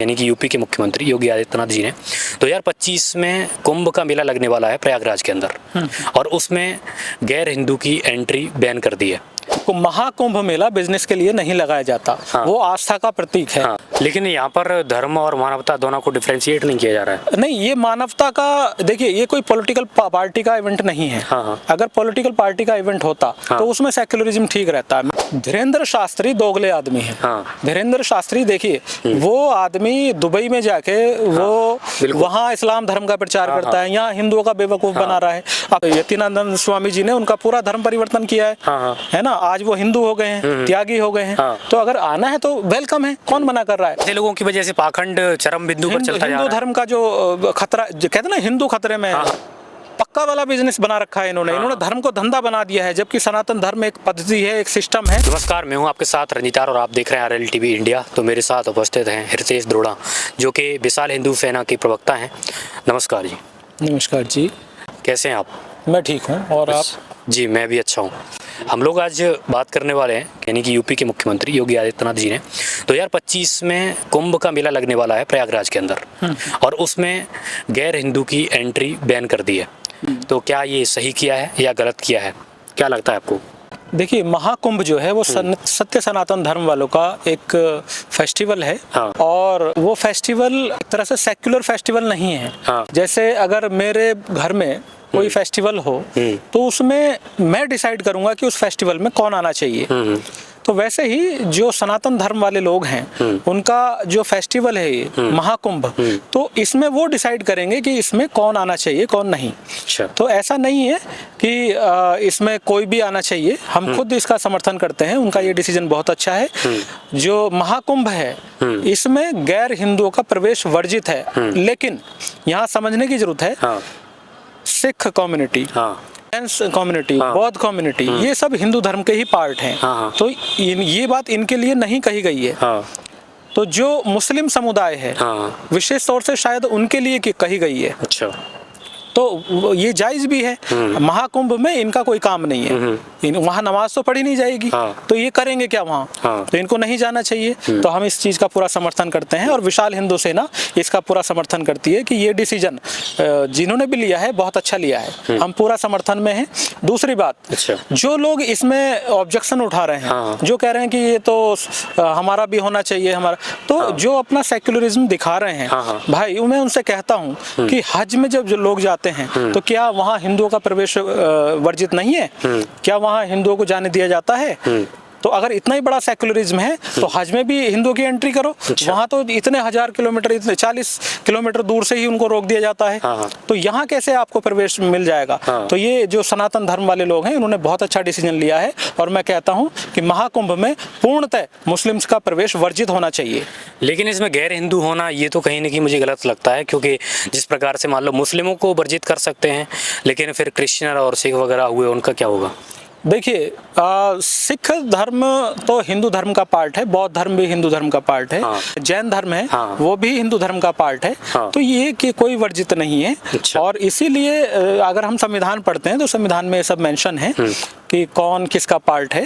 यानी कि यूपी के मुख्यमंत्री योगी आदित्यनाथ जी ने 2025 में कुंभ का मेला लगने वाला है प्रयागराज के अंदर, और उसमें गैर हिंदू की एंट्री बैन कर दी है। महाकुंभ मेला बिजनेस के लिए नहीं लगाया जाता। हाँ। वो आस्था का प्रतीक है। हाँ, लेकिन यहाँ पर धर्म और मानवता दोनों को डिफरेंशिएट नहीं किया जा रहा है। नहीं, ये मानवता का, देखिए ये कोई पॉलिटिकल पार्टी का इवेंट नहीं है। हाँ। अगर पॉलिटिकल पार्टी का इवेंट होता तो उसमें सेक्युलरिज्म ठीक रहता है। धीरेन्द्र शास्त्री दोगले आदमी है। हाँ। धीरेन्द्र शास्त्री देखिए, वो आदमी दुबई में जाके वो वहाँ इस्लाम धर्म का प्रचार करता है, यहाँ हिंदुओं का बेवकूफ बना रहा है। अब यतीनानंद स्वामी जी ने उनका पूरा धर्म परिवर्तन किया है, है ना। आज वो हिंदू हो गए हैं, त्यागी हो गए हैं। तो अगर आना है तो वेलकम है, कौन मना कर रहा है। ऐसे लोगों की वजह से पाखंड चरम बिंदु पर चलता जा रहा है। हिंदू धर्म का जो खतरा, जो कहते हैं ना हिंदू खतरे में, पक्का वाला बिजनेस बना रखा है इन्होंने धर्म को धंधा बना दिया है, जबकि सनातन धर्म एक पद्धति है, एक सिस्टम है। नमस्कार, मैं हूं आपके साथ रंजीतार और आप देख रहे हैं RL TV इंडिया। तो मेरे साथ उपस्थित हैं हितेश द्रोड़ा, जो कि विशाल हिंदू सेना के प्रवक्ता हैं। नमस्कार जी। नमस्कार जी। कैसे हैं आप? मैं ठीक हूँ, और आप? जी मैं भी अच्छा हूँ। हम लोग आज बात करने वाले हैं यानी कि यूपी के मुख्यमंत्री योगी आदित्यनाथ जी ने 2025 में कुंभ का मेला लगने वाला है प्रयागराज के अंदर, और उसमें गैर हिंदू की एंट्री बैन कर दी है। तो क्या ये सही किया है या गलत किया है, क्या लगता है आपको? देखिए, महाकुंभ जो है वो सत्य सनातन धर्म वालों का एक फेस्टिवल है। हाँ। और वो फेस्टिवल एक तरह से सेक्युलर फेस्टिवल नहीं है। हाँ। जैसे अगर मेरे घर में कोई फेस्टिवल हो तो उसमें मैं डिसाइड करूंगा कि उस फेस्टिवल में कौन आना चाहिए। तो वैसे ही जो सनातन धर्म वाले लोग हैं उनका जो फेस्टिवल है ये महाकुंभ, तो इसमें वो डिसाइड करेंगे कि इसमें कौन आना चाहिए कौन नहीं। अच्छा। तो ऐसा नहीं है कि इसमें कोई भी आना चाहिए। हम खुद इसका समर्थन करते हैं, उनका ये डिसीजन बहुत अच्छा है। जो महाकुंभ है इसमें गैर हिंदुओं का प्रवेश वर्जित है, लेकिन यहाँ समझने की जरूरत है, सिख कम्युनिटी, कम्युनिटी, बौद्ध कम्युनिटी, ये सब हिंदू धर्म के ही पार्ट हैं। तो ये बात इनके लिए नहीं कही गई है। तो जो मुस्लिम समुदाय है विशेष तौर से शायद उनके लिए कही गई है। अच्छा। तो ये जायज भी है। महाकुंभ में इनका कोई काम नहीं है, वहाँ नमाज तो पढ़ी नहीं जाएगी। तो ये करेंगे क्या वहाँ? तो इनको नहीं जाना चाहिए। तो हम इस चीज का पूरा समर्थन करते हैं, और विशाल हिंदू सेना इसका पूरा समर्थन करती है कि ये डिसीजन जिन्होंने भी लिया है बहुत अच्छा लिया है। हम पूरा समर्थन में हैं। दूसरी बात, जो लोग इसमें ऑब्जेक्शन उठा रहे हैं, जो कह रहे हैं कि ये तो हमारा भी होना चाहिए, हमारा तो जो अपना सेक्युलरिज्म दिखा रहे हैं, भाई मैं उनसे कहता हूँ कि हज में जब जो लोग जाते हैं तो क्या वहाँ हिंदुओं का प्रवेश वर्जित नहीं है? क्या वहाँ हिंदुओं को जाने दिया जाता है? तो अगर इतना ही बड़ा सेक्युलरिज्म है तो हज में भी हिंदुओं की एंट्री करो। वहाँ तो इतने 1000 किलोमीटर, इतने 40 किलोमीटर दूर से ही उनको रोक दिया जाता है। तो यहाँ कैसे आपको प्रवेश मिल जाएगा? तो ये जो सनातन धर्म वाले लोग हैं उन्होंने बहुत अच्छा डिसीजन लिया है, और मैं कहता हूँ कि महाकुंभ में पूर्णतः मुस्लिम्स का प्रवेश वर्जित होना चाहिए। लेकिन इसमें गैर हिंदू होना ये तो कहीं ना कहीं मुझे गलत लगता है, क्योंकि जिस प्रकार से मान लो मुस्लिमों को वर्जित कर सकते हैं, लेकिन फिर क्रिश्चियन और सिख वगैरह हुए उनका क्या होगा? देखिए, सिख धर्म तो हिंदू धर्म का पार्ट है, बौद्ध धर्म भी हिंदू धर्म का पार्ट है, जैन धर्म है वो भी हिंदू धर्म का पार्ट है। तो ये कि कोई वर्जित नहीं है। अच्छा। और इसीलिए अगर हम संविधान पढ़ते हैं तो संविधान में ये सब मेंशन है कि कौन किसका पार्ट है,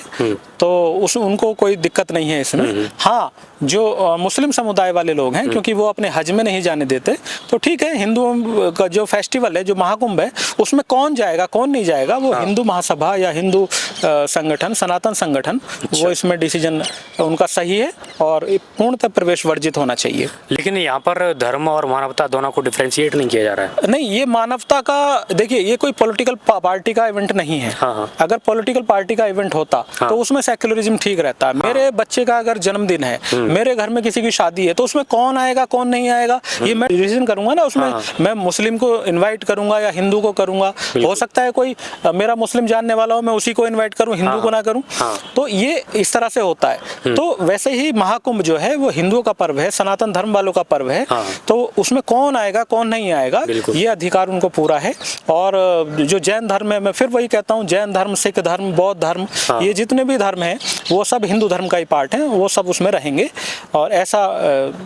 तो उनको कोई दिक्कत नहीं है इसमें। हाँ, जो मुस्लिम समुदाय वाले लोग हैं, क्योंकि वो अपने हज में नहीं जाने देते, तो ठीक है, हिंदुओं का जो फेस्टिवल है, जो महाकुंभ है, उसमें कौन जाएगा कौन नहीं जाएगा, वो हिंदू महासभा या हिंदू संगठन, सनातन संगठन, वो इसमें डिसीजन उनका सही है, और पूर्णतः प्रवेश वर्जित होना चाहिए। लेकिन यहाँ पर धर्म और मानवता दोनों को डिफरेंशिएट नहीं किया जा रहा है। नहीं, ये मानवता का, देखिए ये कोई पॉलिटिकल पार्टी का इवेंट नहीं है। अगर पॉलिटिकल पार्टी का इवेंट होता तो उसमें सेक्युलरिज्म ठीक रहता है। मेरे बच्चे का अगर जन्मदिन है, मेरे घर में किसी की शादी है, तो उसमें कौन आएगा कौन नहीं आएगा ये मैं डिसीजन करूंगा ना। उसमें मैं मुस्लिम को इनवाइट करूंगा या हिंदू को करूंगा। हो सकता है कोई मेरा मुस्लिम जानने वाला हो, मैं उसी को इनवाइट करूं, हिंदू को ना करूं। तो ये इस तरह से होता है। तो वैसे ही महाकुंभ जो है वो हिंदुओं का पर्व है, सनातन धर्म वालों का पर्व है। तो उसमें कौन आएगा कौन नहीं आएगा ये अधिकार उनको पूरा है। और जो जैन धर्म है, मैं फिर वही कहता हूँ, जैन धर्म, सिख धर्म, बौद्ध धर्म, ये जितने भी धर्म हैं वो सब हिंदू धर्म का ही पार्ट है, वो सब उसमें रहेंगे। और ऐसा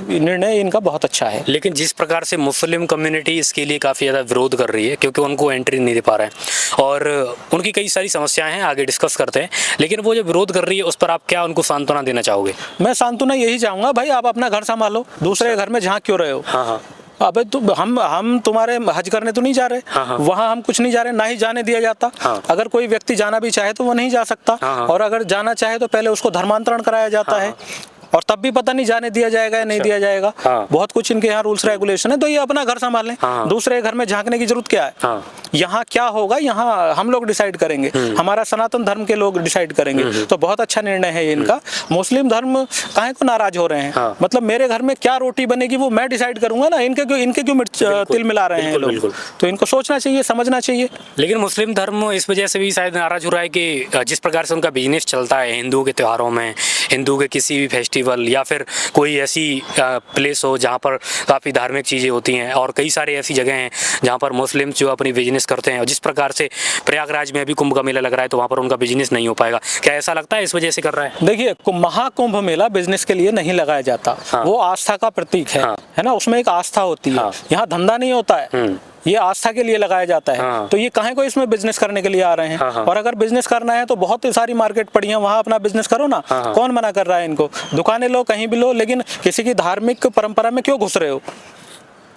निर्णय इनका बहुत अच्छा है। लेकिन जिस प्रकार से मुस्लिम कम्युनिटी इसके लिए काफ़ी ज़्यादा विरोध कर रही है, क्योंकि उनको एंट्री नहीं दे पा रहे हैं, और उनकी कई सारी समस्याएं हैं हैं, आगे डिस्कस करते हैं, लेकिन वो जो विरोध कर रही है उस पर आप क्या उनको सांत्वना देना चाहोगे? मैं सांत्वना यही चाहूंगा, भाई आप अपना घर संभालो, दूसरे घर में झांक क्यों रहे हो? हाँ हाँ। अबे तो हम तुम्हारे हज करने तो नहीं जा रहे। हाँ हाँ। वहाँ हम कुछ नहीं जा रहे, ना ही जाने दिया जाता। हाँ। अगर कोई व्यक्ति जाना भी चाहे तो वो नहीं जा सकता। हाँ हाँ। और अगर जाना चाहे तो पहले उसको धर्मांतरण कराया जाता हाँ है। हाँ। और तब भी पता नहीं जाने दिया जाएगा या नहीं दिया जाएगा। हाँ। बहुत कुछ इनके यहाँ रूल्स रेगुलेशन है, तो ये अपना घर संभाल लें। हाँ। दूसरे घर में झांकने की जरूरत क्या है? हाँ। यहाँ क्या होगा, यहाँ हम लोग डिसाइड करेंगे, हमारा सनातन धर्म के लोग डिसाइड करेंगे। तो बहुत अच्छा निर्णय है इनका। मुस्लिम धर्म काहे को नाराज हो रहे हैं? हाँ। मतलब मेरे घर में क्या रोटी बनेगी वो मैं डिसाइड करूंगा ना, इनके क्यों तिल मिला रहे हैं लोग? तो इनको सोचना चाहिए, समझना चाहिए। लेकिन मुस्लिम धर्म इस वजह से भी शायद नाराज हो रहा है कि जिस प्रकार से उनका बिजनेस चलता है हिंदुओं के त्योहारों में, हिंदू के किसी भी फेस्टिवल या फिर कोई ऐसी प्लेस हो जहाँ पर काफ़ी धार्मिक चीज़ें होती हैं, और कई सारी ऐसी जगह हैं जहाँ पर मुस्लिम जो अपनी बिजनेस करते हैं, और जिस प्रकार से प्रयागराज में अभी कुंभ का मेला लग रहा है तो वहाँ पर उनका बिजनेस नहीं हो पाएगा, क्या ऐसा लगता है इस वजह से कर रहा है? देखिए, महाकुंभ मेला बिजनेस के लिए नहीं लगाया जाता। हाँ। वो आस्था का प्रतीक है। हाँ। है ना, उसमें एक आस्था होती है। हाँ। यहाँ धंधा नहीं होता है, ये आस्था के लिए लगाया जाता है। हाँ। तो ये काहे को इसमें बिजनेस करने के लिए आ रहे हैं? हाँ। और अगर बिजनेस करना है तो बहुत सारी मार्केट पड़ी है, वहाँ अपना बिजनेस करो ना। हाँ। कौन मना कर रहा है इनको? दुकानें लो, कहीं भी लो, लेकिन किसी की धार्मिक परंपरा में क्यों घुस रहे हो?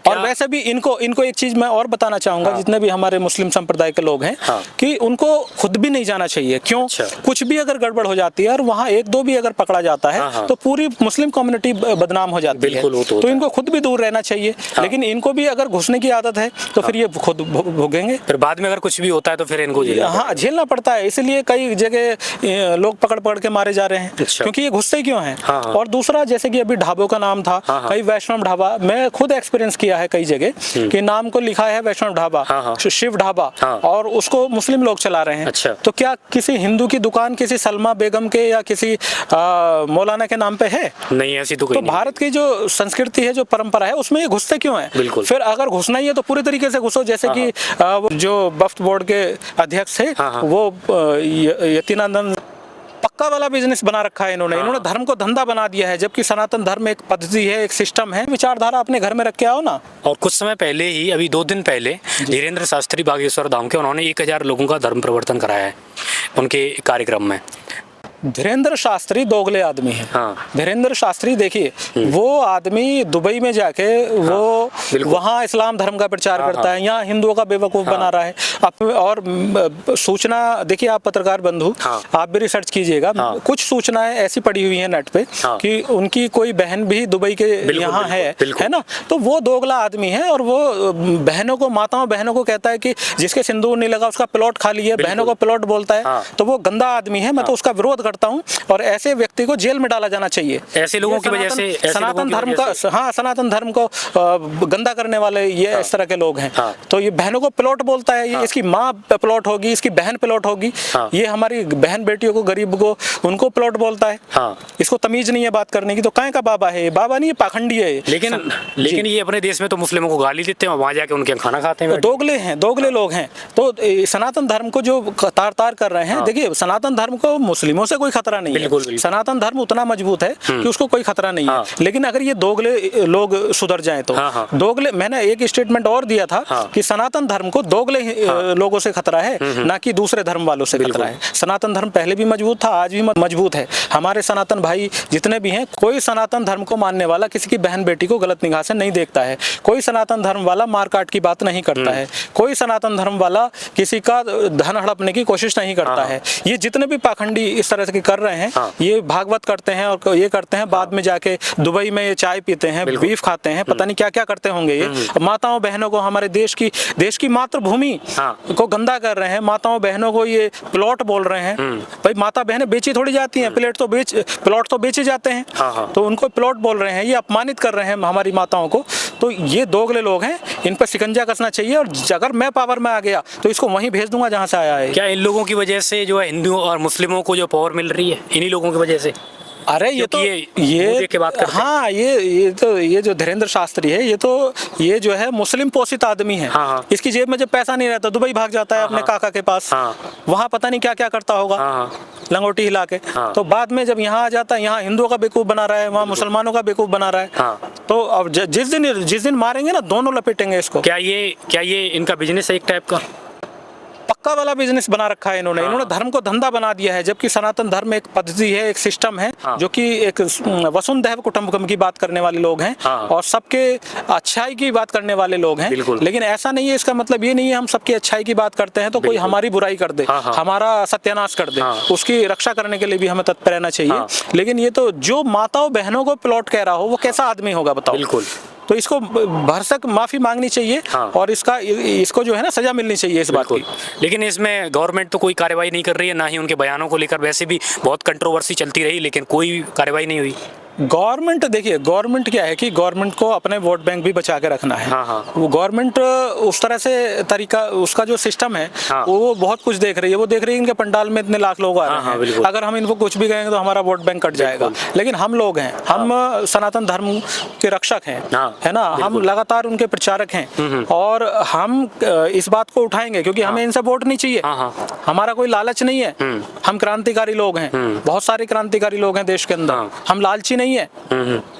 और वैसे भी इनको एक चीज मैं और बताना चाहूंगा, जितने भी हमारे मुस्लिम संप्रदाय के लोग हैं, कि उनको खुद भी नहीं जाना चाहिए। क्यों? कुछ भी अगर गड़बड़ हो जाती है और वहाँ एक दो भी अगर पकड़ा जाता है तो पूरी मुस्लिम कम्युनिटी बदनाम हो जाती है। तो इनको खुद भी दूर रहना चाहिए। लेकिन इनको भी अगर घुसने की आदत है तो फिर ये खुद भोगेंगे। फिर बाद में अगर कुछ भी होता है तो फिर इनको झेलना पड़ता है। इसलिए कई जगह लोग पकड़ के मारे जा रहे हैं, क्योंकि ये घुसते क्यों हैं। और दूसरा, जैसे कि अभी ढाबों का नाम था, कई वैष्णव ढाबा, मैं खुद एक्सपीरियंस किया है कई जगह कि नाम को लिखा है वैष्णव ढाबा, शिव ढाबा, और उसको मुस्लिम लोग चला रहे हैं। अच्छा। तो क्या किसी हिंदू की दुकान किसी सलमा बेगम के या किसी मौलाना के नाम पे है? नहीं, ऐसी तो कोई तो नहीं। भारत की जो संस्कृति है, जो परंपरा है, उसमें ये घुसते क्यों है? बिल्कुल। फिर अगर घुसना ही है तो पूरी तरीके से घुसो। जैसे कि जो वक्फ बोर्ड के अध्यक्ष थे, वो यतीनानंद, पक्का वाला बिजनेस बना रखा है इन्होंने। इन्होंने धर्म को धंधा बना दिया है, जबकि सनातन धर्म एक पद्धति है, एक सिस्टम है। विचारधारा अपने घर में रख के आओ ना। और कुछ समय पहले ही, अभी 2 दिन पहले, धीरेन्द्र शास्त्री बागेश्वर धाम के, उन्होंने 1000 लोगों का धर्म परिवर्तन कराया है उनके कार्यक्रम में। धीरेन्द्र शास्त्री दोगले आदमी है। हाँ। धीरेन्द्र शास्त्री देखिए, वो आदमी दुबई में जाके वो वहाँ इस्लाम धर्म का प्रचार करता है, यहाँ हिंदुओं का बेवकूफ बना रहा है। और सूचना देखिए, आप पत्रकार बंधु, आप भी रिसर्च कीजिएगा। कुछ सूचनाएं ऐसी पड़ी हुई है नेट पे कि उनकी कोई बहन भी दुबई के यहाँ है ना। तो वो दोगला आदमी है, और वो बहनों को, माताओं बहनों को कहता है कि जिसके सिंदूर नहीं लगा उसका प्लॉट खाली है, बहनों को प्लॉट बोलता है। तो वो गंदा आदमी है। मैं तो उसका विरोध करता हूं, और ऐसे व्यक्ति को जेल में डाला जाना चाहिए। ऐसे लोगों की वजह से, सनातन धर्म का, सनातन धर्म को गंदा करने वाले ये इस तरह के लोग हैं। तो ये बहनों को प्लॉट बोलता है, ये इसकी माँ प्लॉट होगी, इसकी बहन प्लॉट होगी, ये हमारी बहन बेटियों को, गरीब को, उनको प्लॉट बोलता है। इसको तमीज नहीं है बात करने की। तो कहाँ का बाबा है? बाबा नहीं, पाखंडी है। लेकिन ये अपने देश में तो मुस्लिमों को गाली देते हैं, वहां जाके उनके खाना खाते हैं। दोगले हैं, दोगले लोग हैं। तो सनातन धर्म को जो तार कर रहे हैं, देखिए, सनातन धर्म को मुस्लिमों से कोई खतरा नहीं है। सनातन धर्म उतना मजबूत है कि उसको कोई खतरा नहीं है। लेकिन अगर ये दोगले लोग सुधर जाएं तो दोगले, मैंने एक स्टेटमेंट और दिया था कि सनातन धर्म को दोगले लोगों से खतरा है, ना कि दूसरे धर्म वालों से खतरा है। सनातन धर्म पहले भी मजबूत था, आज भी मजबूत है। हमारे सनातन भाई जितने भी हैं, कोई सनातन धर्म को मानने वाला किसी की बहन बेटी को गलत निगाह से नहीं देखता है। कोई सनातन धर्म वाला मारकाट की बात नहीं करता है। कोई सनातन धर्म वाला किसी का धन हड़पने की कोशिश नहीं करता है। ये जितने भी पाखंडी इस तरह से कर रहे हैं, ये भागवत करते हैं और ये करते हैं, बाद में जाके दुबई में ये चाय पीते हैं, बीफ खाते हैं, पता नहीं क्या क्या करते होंगे ये। माताओं बहनों को, हमारे देश की मातृभूमि को गंदा कर रहे हैं। माताओं बहनों को ये प्लॉट बोल रहे हैं। भाई, माता बहनें बेची थोड़ी जाती हैं, प्लॉट तो बेचे जाते हैं। तो उनको प्लॉट बोल रहे हैं, ये अपमानित कर रहे हैं हमारी माताओं को। तो ये दोगले लोग हैं, इन पर शिकंजा कसना चाहिए। और अगर मैं पावर में आ गया तो इसको वहीं भेज दूंगा जहां से आया है। क्या इन लोगों की वजह से जो है हिंदुओं और मुस्लिमों को जो पावर मिल रही है, इन्हीं लोगों की वजह से? अरे ये के बात करते हैं। हाँ, ये जो धीरेन्द्र शास्त्री है, ये जो है मुस्लिम पोषित आदमी है। इसकी जेब में जब पैसा नहीं रहता, दुबई भाग जाता है अपने काका के पास। वहाँ पता नहीं क्या क्या करता होगा, लंगोटी हिला के। तो बाद में जब यहाँ आ जाता है, यहाँ हिंदुओं का बेवकूफ बना रहा है, वहाँ मुसलमानों का बेवकूफ बना रहा है। तो अब जिस दिन मारेंगे ना, दोनों लपेटेंगे इसको। क्या ये इनका बिजनेस है एक टाइप का? पक्का वाला बिजनेस बना रखा है इन्होंने। इन्होंने धर्म को धंधा बना दिया है, जबकि सनातन धर्म एक पद्धति है, एक सिस्टम है, जो कि एक वसुंधैव कुटुंबकम की बात करने वाले लोग हैं और सबके अच्छाई की बात करने वाले लोग हैं। लेकिन ऐसा नहीं है, इसका मतलब ये नहीं है हम सबकी अच्छाई की बात करते हैं तो कोई हमारी बुराई कर दे, हमारा सत्यानाश कर दे, उसकी रक्षा करने के लिए भी हमें तत्पर रहना चाहिए। लेकिन ये तो जो माताओं बहनों को प्लॉट कह रहा हो वो कैसा आदमी होगा बताओ। बिल्कुल। तो इसको भरसक माफी मांगनी चाहिए और इसको जो है ना सजा मिलनी चाहिए इस बात की। लेकिन इसमें गवर्नमेंट तो कोई कार्रवाई नहीं कर रही है, ना ही उनके बयानों को लेकर वैसे भी बहुत कंट्रोवर्सी चलती रही, लेकिन कोई कार्रवाई नहीं हुई। गवर्नमेंट देखिए, गवर्नमेंट क्या है कि गवर्नमेंट को अपने वोट बैंक भी बचा के रखना है। वो गवर्नमेंट उस तरह से तरीका, उसका जो सिस्टम है वो बहुत कुछ देख रही है। वो देख रही है इनके पंडाल में इतने लाख लोग आ रहे हैं, अगर हम इनको कुछ भी कहेंगे तो हमारा वोट बैंक कट जाएगा। लेकिन हम लोग हैं, हम सनातन धर्म के रक्षक हैं, है ना, हम लगातार उनके प्रचारक हैं और हम इस बात को उठाएंगे क्योंकि हमें इनसे वोट नहीं चाहिए। हमारा कोई लालच नहीं है, हम क्रांतिकारी लोग हैं, बहुत सारे क्रांतिकारी लोग हैं देश के अंदर, हम लालची नहीं है।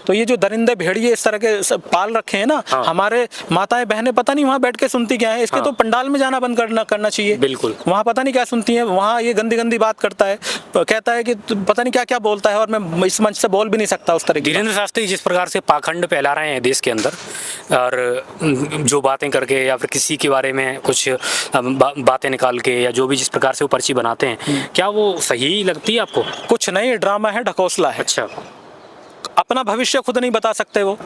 तो ये जो दरिंदे भेड़िए इस तरह के पाल रखे हैं ना, हमारे माताएं बहनें पता नहीं वहाँ बैठ के सुनती क्या है। इसके तो पंडाल में जाना बंद करना चाहिए। बिल्कुल। वहाँ पता नहीं क्या सुनती है, वहाँ ये गंदी गंदी बात करता है, कहता है कि पता नहीं क्या क्या बोलता है और मैं इस मंच से बोल भी नहीं सकता उस तरह की। धीरेन्द्र शास्त्री जिस प्रकार से पाखंड फैला रहे हैं देश के अंदर और जो बातें करके या फिर किसी के बारे में कुछ बातें निकाल के या जो भी जिस प्रकार से वो पर्ची बनाते हैं, क्या वो सही लगती है आपको? कुछ नहीं, ड्रामा है, ढकोसला है। अच्छा। अपना भविष्य खुद नहीं बता सकते वो।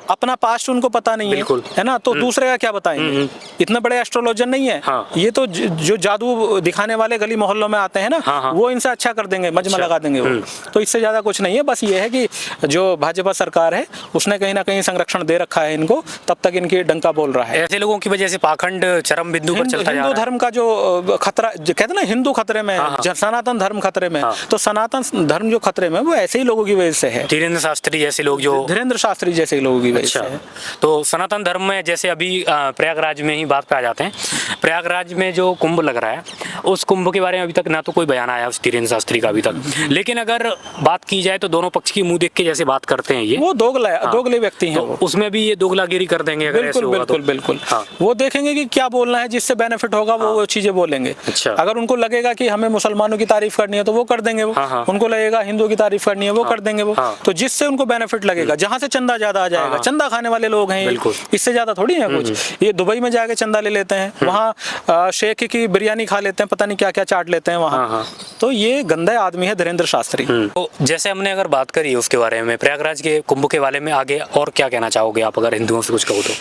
अपना पास्ट उनको पता नहीं है ना, तो दूसरे का क्या बताएंगे। इतने बड़े एस्ट्रोलॉजर नहीं है। ये तो जो जादू दिखाने वाले गली मोहल्लों में आते हैं ना, वो इनसे अच्छा कर देंगे, मजमा लगा देंगे वो। तो इससे ज्यादा कुछ नहीं है। बस ये है कि जो भाजपा सरकार है उसने कहीं ना कहीं संरक्षण दे रखा है इनको, तब तक इनकी डंका बोल रहा है। ऐसे लोगों की वजह से पाखंड चरम बिंदु पर चलता जा रहा है। हिंदू धर्म का जो खतरा, कहते हैं ना हिंदू खतरे में है, सनातन धर्म खतरे में, तो सनातन धर्म जो खतरे में वो ऐसे ही लोगों की वजह से है। धीरेन्द्र शास्त्री जैसे लोग, जो धीरेन्द्र शास्त्री जैसे लोगों की वजह से है। तो सनातन धर्म में जैसे अभी प्रयागराज में ही बात पे आ जाते हैं, प्रयागराज में जो कुंभ लग रहा है उस कुंभ के बारे में अभी तक ना तो कोई बयान आया उस धीरेन्द्र शास्त्री का अभी तक। लेकिन अगर बात की जाए तो दोनों पक्ष की मुंह देख के जैसे बात करते हैं ये, वो दोगले व्यक्ति हैं। तो उसमें भी ये दोगलागिरी कर देंगे अगर ऐसे होगा तो। बिल्कुल। वो देखेंगे कि क्या बोलना है, जिससे बेनिफिट होगा वो चीजें बोलेंगे। अगर उनको लगेगा कि हमें मुसलमानों की तारीफ करनी है तो वो कर देंगे वो, उनको लगेगा हिंदू की तारीफ करनी है वो कर देंगे वो। तो जिससे उनको बेनिफिट लगेगा, जहां से चंदा ज्यादा आ जाएगा, चंदा खाने वाले लोग हैं, इससे ज्यादा थोड़ी है कुछ। ये दुबई में जाके चंदा ले लेते हैं, वहाँ शेख की बिरयानी खा लेते हैं, पता नहीं क्या क्या चाट लेते हैं वहाँ। तो ये गंदा आदमी है धीरेन्द्र शास्त्री। तो जैसे हमने अगर बात करी उसके बारे में, प्रयागराज के कुंभ के बारे में आगे और क्या कहना चाहोगे आप अगर हिंदुओं से कुछ कहो तो?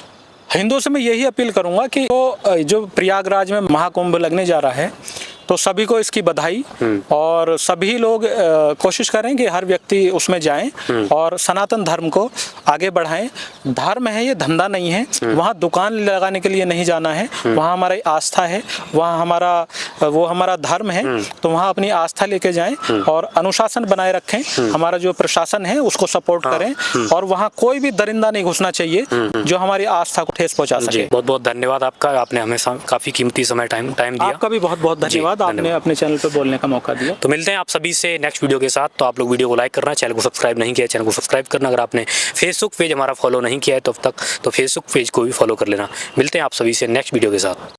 हिंदुओं से मैं यही अपील करूंगा कि जो प्रयागराज में महाकुंभ लगने जा रहा है तो सभी को इसकी बधाई, और सभी लोग कोशिश करें कि हर व्यक्ति उसमें जाएं और सनातन धर्म को आगे बढ़ाएं। धर्म है, ये धंधा नहीं है। वहाँ दुकान लगाने के लिए नहीं जाना है, वहाँ हमारी आस्था है, वहाँ हमारा धर्म है। तो वहाँ अपनी आस्था लेके जाएं और अनुशासन बनाए रखें। हमारा जो प्रशासन है उसको सपोर्ट करें और वहाँ कोई भी दरिंदा नहीं घुसना चाहिए जो हमारी आस्था को ठेस पहुँचा सके। बहुत बहुत धन्यवाद आपका, आपने हमें काफी कीमती समय टाइम दिया। आपका भी बहुत बहुत धन्यवाद, आपने अपने चैनल पे बोलने का मौका दिया। तो मिलते हैं आप सभी से नेक्स्ट वीडियो के साथ। तो आप लोग वीडियो को लाइक करना, चैनल को सब्सक्राइब नहीं किया चैनल को सब्सक्राइब करना, अगर आपने फेसबुक पेज हमारा फॉलो नहीं किया है तो अब तक तो फेसबुक पेज को भी फॉलो कर लेना। मिलते हैं आप सभी से नेक्स्ट वीडियो के साथ।